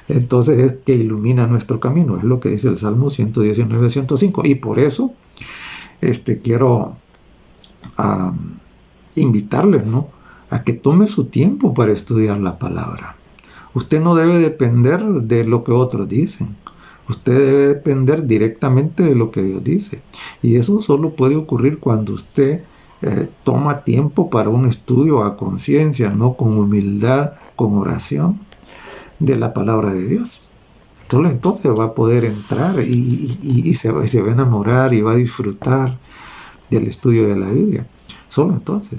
Entonces es que ilumina nuestro camino, es lo que dice el Salmo 119, 105. Y por eso quiero invitarles, ¿no?, a que tome su tiempo para estudiar la palabra. Usted no debe depender de lo que otros dicen. Usted debe depender directamente de lo que Dios dice. Y eso solo puede ocurrir cuando usted toma tiempo para un estudio a conciencia, ¿no?, con humildad, con oración de la palabra de Dios. Solo entonces va a poder entrar y se va a enamorar y va a disfrutar del estudio de la Biblia. Solo entonces,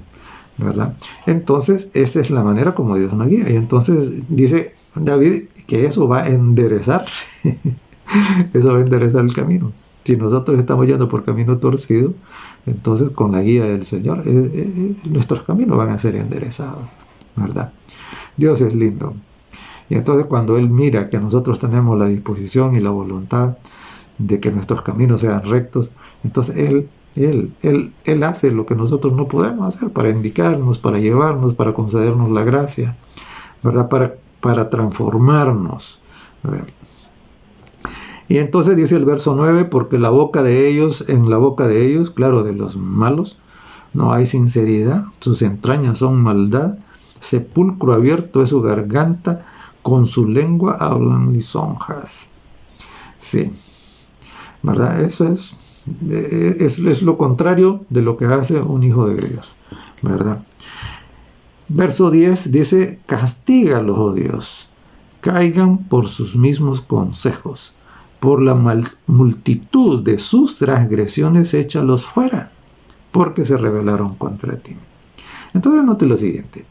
¿verdad? Entonces, esa es la manera como Dios nos guía. Y entonces dice David que eso va a enderezar, eso va a enderezar el camino. Si nosotros estamos yendo por camino torcido, entonces con la guía del Señor, nuestros caminos van a ser enderezados, ¿verdad? Dios es lindo. Y entonces cuando Él mira que nosotros tenemos la disposición y la voluntad de que nuestros caminos sean rectos, entonces Él hace lo que nosotros no podemos hacer para indicarnos, para llevarnos, para concedernos la gracia, ¿verdad? Para transformarnos, ¿verdad? Y entonces dice el verso 9, porque en la boca de ellos, claro, de los malos, no hay sinceridad, sus entrañas son maldad, sepulcro abierto es su garganta, con su lengua hablan lisonjas. Sí, ¿verdad? Eso es lo contrario de lo que hace un hijo de Dios, ¿verdad? Verso 10 dice, castígalos, oh Dios, caigan por sus mismos consejos, por la multitud de sus transgresiones échalos fuera, porque se rebelaron contra ti. Entonces note lo siguiente,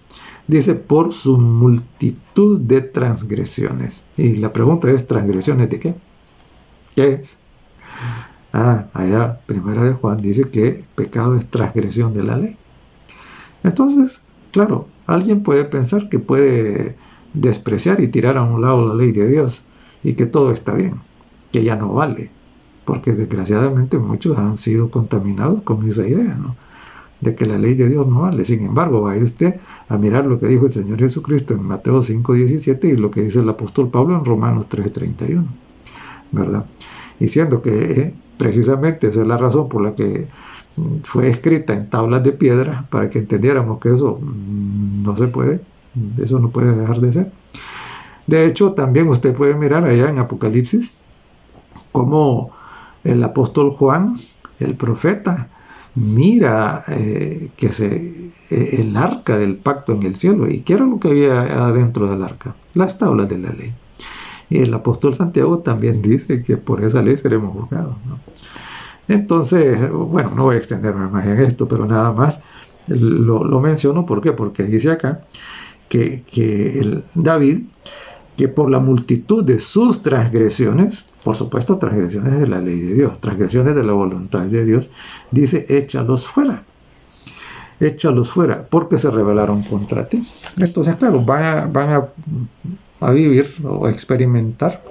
dice, por su multitud de transgresiones. Y la pregunta es, ¿transgresiones de qué? ¿Qué es? Allá, primera de Juan, dice que pecado es transgresión de la ley. Entonces, claro, alguien puede pensar que puede despreciar y tirar a un lado la ley de Dios y que todo está bien, que ya no vale, porque desgraciadamente muchos han sido contaminados con esa idea, ¿no?, de que la ley de Dios no vale. Sin embargo, vaya usted a mirar lo que dijo el Señor Jesucristo en Mateo 5:17 y lo que dice el apóstol Pablo en Romanos 3:31, ¿verdad? Diciendo que precisamente esa es la razón por la que fue escrita en tablas de piedra, para que entendiéramos que eso no se puede, eso no puede dejar de ser. De hecho, también usted puede mirar allá en Apocalipsis cómo el apóstol Juan, el profeta, mira el arca del pacto en el cielo. ¿Y qué era lo que había adentro del arca? Las tablas de la ley. Y el apóstol Santiago también dice que por esa ley seremos juzgados, ¿no? Entonces, bueno, no voy a extenderme más en esto, pero nada más lo menciono. ¿Por qué? Porque dice acá que David, que por la multitud de sus transgresiones, por supuesto transgresiones de la ley de Dios, transgresiones de la voluntad de Dios, dice, échalos fuera, porque se rebelaron contra ti. Entonces, claro, van a vivir o a experimentar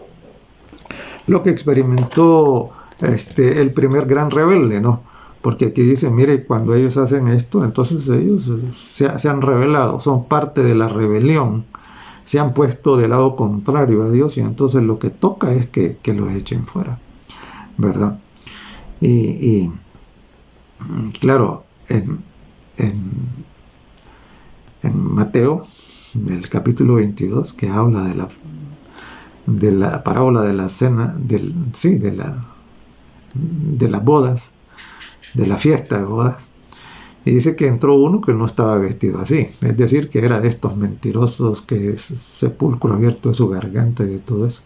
lo que experimentó el primer gran rebelde, ¿no? Porque aquí dice, mire, cuando ellos hacen esto, entonces ellos se han rebelado, son parte de la rebelión, se han puesto del lado contrario a Dios, y entonces lo que toca es que los echen fuera, ¿verdad? Y claro, en Mateo, el capítulo 22, que habla de la parábola de la cena, de las bodas, de la fiesta de bodas, y dice que entró uno que no estaba vestido así, es decir, que era de estos mentirosos, que es sepulcro abierto de su garganta y de todo eso,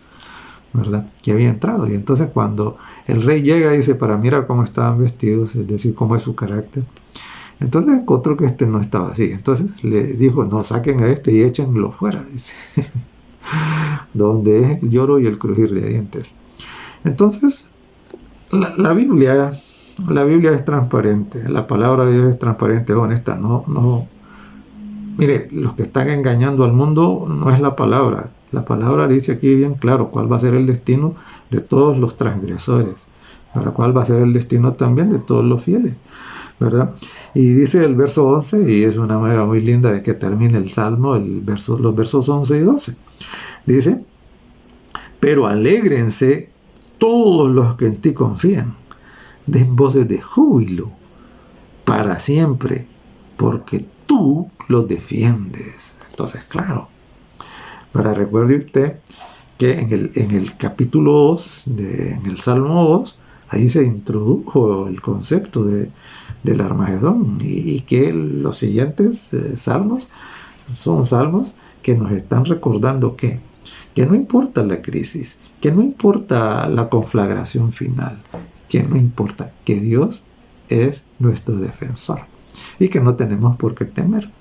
¿verdad?, que había entrado. Y entonces cuando el rey llega, dice, para mirar cómo estaban vestidos, es decir, cómo es su carácter, entonces encontró que no estaba así. Entonces le dijo, no, saquen a y échenlo fuera, dice, donde es el lloro y el crujir de dientes. Entonces, La Biblia es transparente, la palabra de Dios es transparente, es honesta. Mire, los que están engañando al mundo no es la palabra. La palabra dice aquí bien claro cuál va a ser el destino de todos los transgresores, ¿verdad? Cuál va a ser el destino también de todos los fieles, ¿verdad? Y dice el verso 11, y es una manera muy linda de que termine el Salmo, los versos 11 y 12. Dice, pero alégrense todos los que en ti confían, den voces de júbilo para siempre, porque tú los defiendes. Entonces, claro, para recuerde usted que en el capítulo 2, en el Salmo 2, ahí se introdujo el concepto del Armagedón y que los siguientes salmos son salmos que nos están recordando que no importa la crisis, que no importa la conflagración final, que no importa, que Dios es nuestro defensor y que no tenemos por qué temer.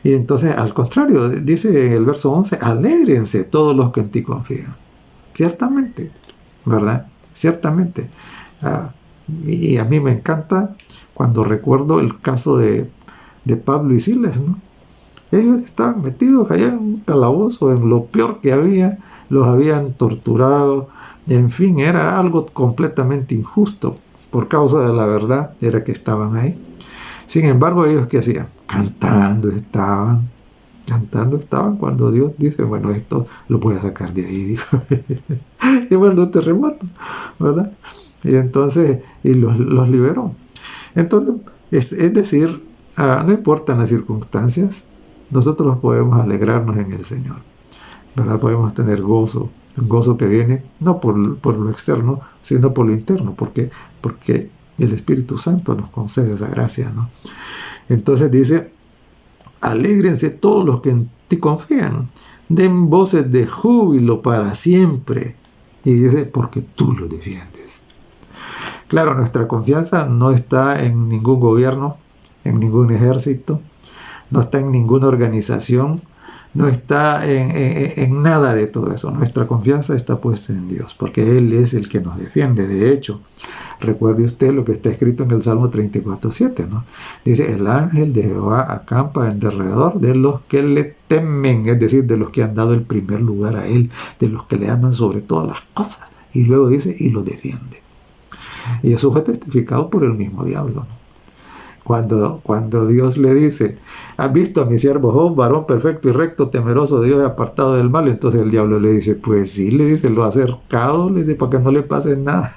Y entonces, al contrario, dice en el verso 11, alégrense todos los que en ti confían. Ciertamente, ¿verdad? Ciertamente. Y a mí me encanta cuando recuerdo el caso de Pablo y Silas, ¿no? Ellos estaban metidos allá en un calabozo, en lo peor que había, los habían torturado, en fin, era algo completamente injusto. Por causa de la verdad era que estaban ahí. Sin embargo, ellos ¿qué hacían? Cantando estaban cuando Dios dice, bueno, esto lo voy a sacar de ahí, dijo. Y bueno, terremoto, ¿verdad? Y entonces, los liberó. Entonces, es decir, no importan las circunstancias, nosotros podemos alegrarnos en el Señor, ¿verdad? Podemos tener gozo, un gozo que viene no por lo externo, sino por lo interno, porque el Espíritu Santo nos concede esa gracia, ¿no? Entonces dice, alégrense todos los que en ti confían, den voces de júbilo para siempre. Y dice, porque tú lo defiendes. Claro, nuestra confianza no está en ningún gobierno, en ningún ejército, no está en ninguna organización, no está en nada de todo eso. Nuestra confianza está puesta en Dios, porque Él es el que nos defiende. De hecho, recuerde usted lo que está escrito en el Salmo 34:7, ¿no? Dice, el ángel de Jehová acampa en derredor de los que le temen, es decir, de los que han dado el primer lugar a Él, de los que le aman sobre todas las cosas. Y luego dice, y lo defiende. Y eso fue testificado por el mismo diablo, ¿no? Cuando Dios le dice, ¿has visto a mi siervo Job, varón perfecto y recto, temeroso de Dios y apartado del mal? Entonces el diablo le dice, pues sí, le dice, lo ha acercado, le dice, para que no le pase nada.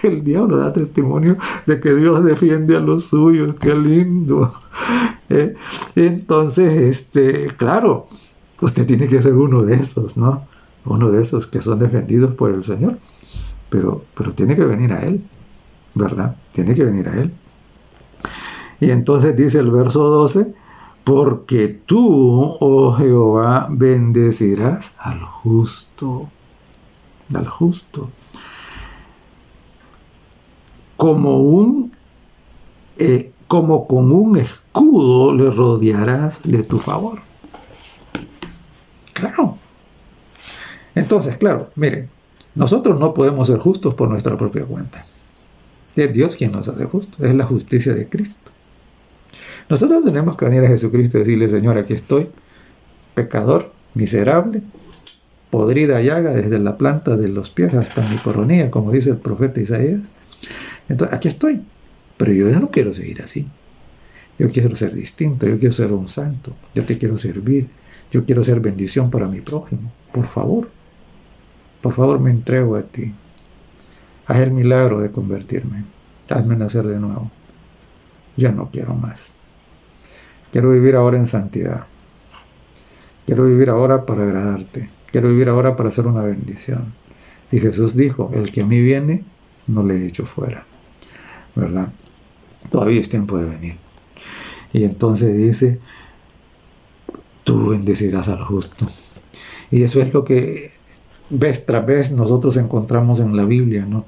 El diablo da testimonio de que Dios defiende a los suyos, qué lindo. Entonces, claro, usted tiene que ser uno de esos, ¿no? Uno de esos que son defendidos por el Señor. Pero tiene que venir a Él, ¿verdad? Tiene que venir a Él. Y entonces dice el verso 12, porque tú, oh Jehová, bendecirás al justo, como con un escudo le rodearás de tu favor. Claro. Entonces, claro, miren, nosotros no podemos ser justos por nuestra propia cuenta. Es Dios quien nos hace justos, es la justicia de Cristo. Nosotros tenemos que venir a Jesucristo y decirle, Señor, aquí estoy, pecador, miserable, podrida llaga desde la planta de los pies hasta mi coronilla, como dice el profeta Isaías. Entonces, aquí estoy, pero yo ya no quiero seguir así. Yo quiero ser distinto, yo quiero ser un santo, yo te quiero servir, yo quiero ser bendición para mi prójimo. Por favor me entrego a ti. Haz el milagro de convertirme, hazme nacer de nuevo. Ya no quiero más. Quiero vivir ahora en santidad. Quiero vivir ahora para agradarte. Quiero vivir ahora para hacer una bendición. Y Jesús dijo, el que a mí viene, no le echo fuera. ¿Verdad? Todavía es tiempo de venir. Y entonces dice, tú bendecirás al justo. Y eso es lo que vez tras vez nosotros encontramos en la Biblia, ¿no?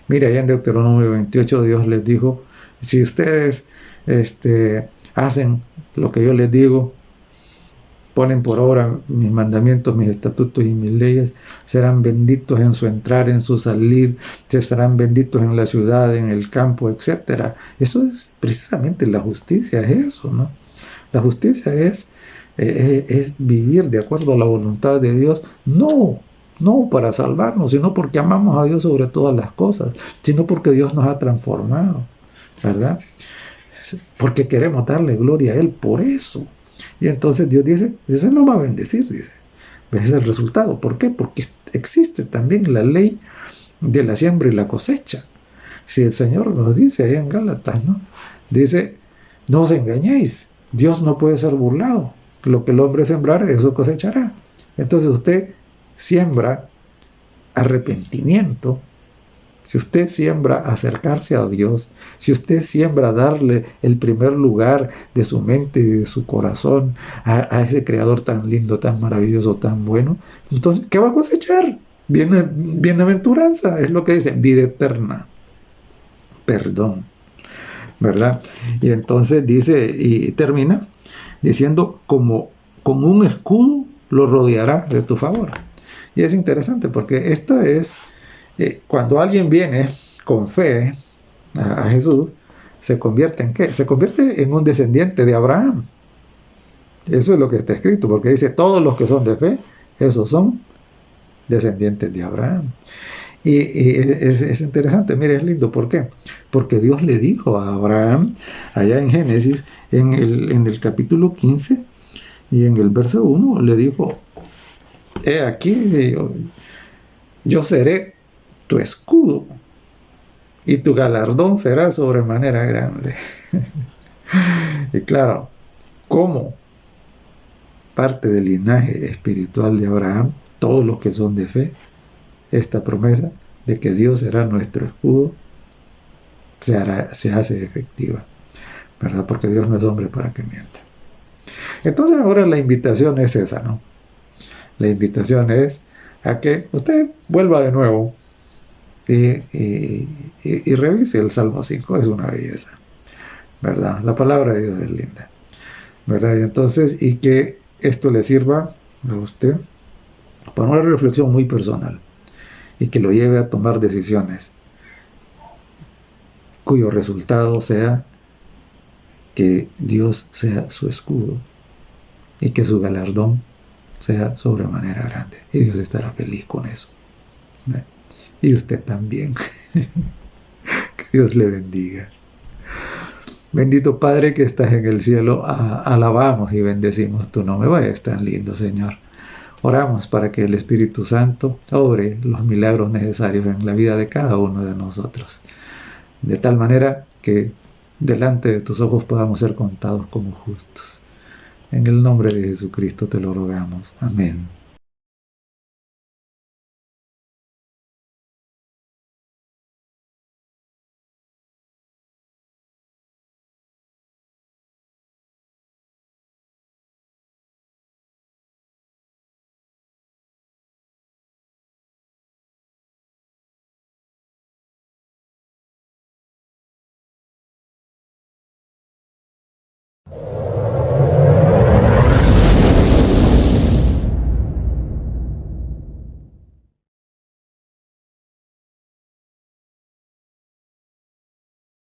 Mira, allá en Deuteronomio 28 Dios les dijo, si ustedes hacen lo que yo les digo, ponen por obra mis mandamientos, mis estatutos y mis leyes, serán benditos en su entrar, en su salir, serán benditos en la ciudad, en el campo, etc. Eso es precisamente la justicia, es eso, ¿no? La justicia es vivir de acuerdo a la voluntad de Dios, no para salvarnos, sino porque amamos a Dios sobre todas las cosas, sino porque Dios nos ha transformado, ¿verdad? Porque queremos darle gloria a Él por eso. Y entonces Dios dice, Dios nos va a bendecir, dice. Ese es el resultado. ¿Por qué? Porque existe también la ley de la siembra y la cosecha. Si el Señor nos dice ahí en Gálatas, ¿no? Dice, no os engañéis, Dios no puede ser burlado. Lo que el hombre sembrare, eso cosechará. Entonces usted siembra arrepentimiento, si usted siembra acercarse a Dios, si usted siembra darle el primer lugar de su mente y de su corazón a ese Creador tan lindo, tan maravilloso, tan bueno, entonces, ¿qué va a cosechar? Bienaventuranza, es lo que dice, vida eterna, perdón, ¿verdad? Y entonces dice, y termina diciendo, como un escudo lo rodeará de tu favor. Y es interesante porque esto es, cuando alguien viene con fe a Jesús, ¿se convierte en qué? Se convierte en un descendiente de Abraham. Eso es lo que está escrito, porque dice, todos los que son de fe, esos son descendientes de Abraham. Y es interesante, mire, es lindo, ¿por qué? Porque Dios le dijo a Abraham, allá en Génesis, en el capítulo 15, y en el verso 1, le dijo, he aquí, yo seré tu escudo, y tu galardón será sobremanera grande. Y claro, como parte del linaje espiritual de Abraham, todos los que son de fe, esta promesa de que Dios será nuestro escudo se hace efectiva, ¿verdad? Porque Dios no es hombre para que mienta. Entonces ahora la invitación es esa, ¿no? La invitación es a que usted vuelva de nuevo y revise el Salmo 5, es una belleza, ¿verdad? La palabra de Dios es linda, ¿verdad? Y entonces, y que esto le sirva a usted para una reflexión muy personal y que lo lleve a tomar decisiones cuyo resultado sea que Dios sea su escudo y que su galardón sea sobremanera grande. Y Dios estará feliz con eso, ¿no? Y usted también. Que Dios le bendiga. Bendito Padre que estás en el cielo, alabamos y bendecimos tu nombre. Vaya, es tan lindo, Señor. Oramos para que el Espíritu Santo obre los milagros necesarios en la vida de cada uno de nosotros, de tal manera que delante de tus ojos podamos ser contados como justos. En el nombre de Jesucristo te lo rogamos. Amén.